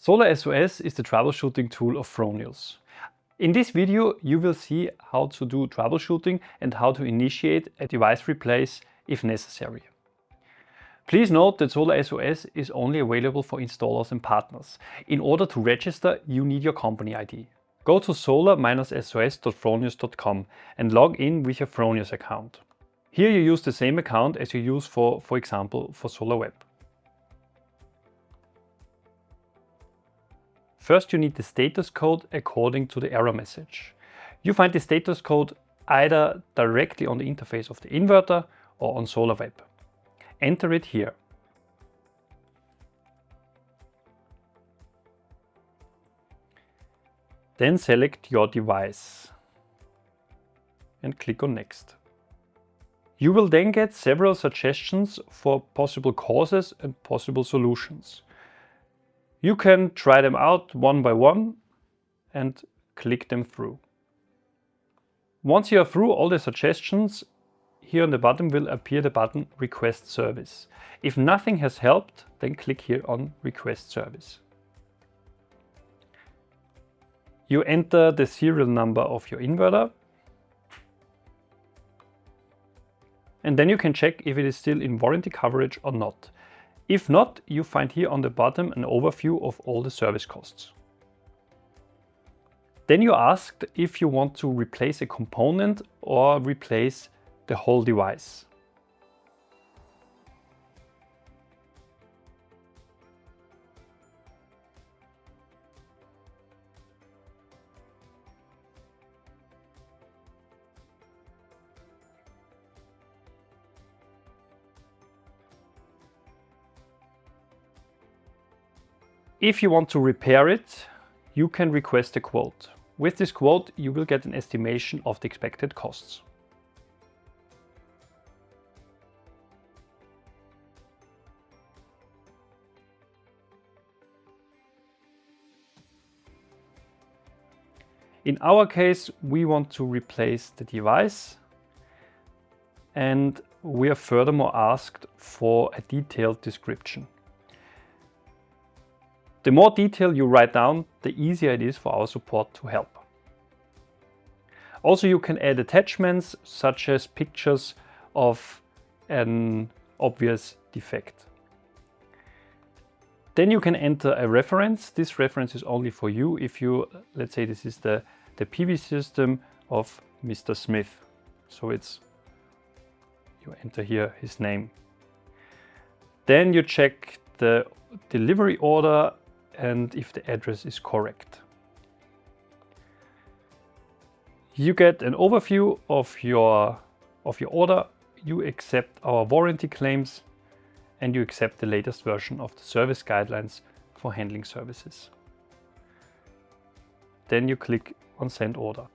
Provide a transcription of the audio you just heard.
Solar SOS is the troubleshooting tool of Fronius. In this video you will see how to do troubleshooting and how to initiate a device replace if necessary. Please note that Solar SOS is only available for installers and partners. In order to register, you need your company ID. Go to solar-sos.fronius.com and log in with your Fronius account. Here you use the same account as you use for example, for SolarWeb. First you need the status code according to the error message. You find the status code either directly on the interface of the inverter or on SolarWeb. Enter it here. Then select your device and click on Next. You will then get several suggestions for possible causes and possible solutions. You can try them out one by one and click them through. Once you are through all the suggestions, here on the bottom will appear the button Request Service. If nothing has helped, then click here on Request Service. You enter the serial number of your inverter and then you can check if it is still in warranty coverage or not. If not, you find here on the bottom an overview of all the service costs. Then you're asked if you want to replace a component or replace the whole device. If you want to repair it, you can request a quote. With this quote, you will get an estimation of the expected costs. In our case, we want to replace the device and we are furthermore asked for a detailed description. The more detail you write down, the easier it is for our support to help. Also, you can add attachments such as pictures of an obvious defect. Then you can enter a reference. This reference is only for you if you, let's say this is the PV system of Mr. Smith. So you enter here his name. Then you check the delivery order and if the address is correct. You get an overview of your order, you accept our warranty claims, and you accept the latest version of the service guidelines for handling services. Then you click on Send Order.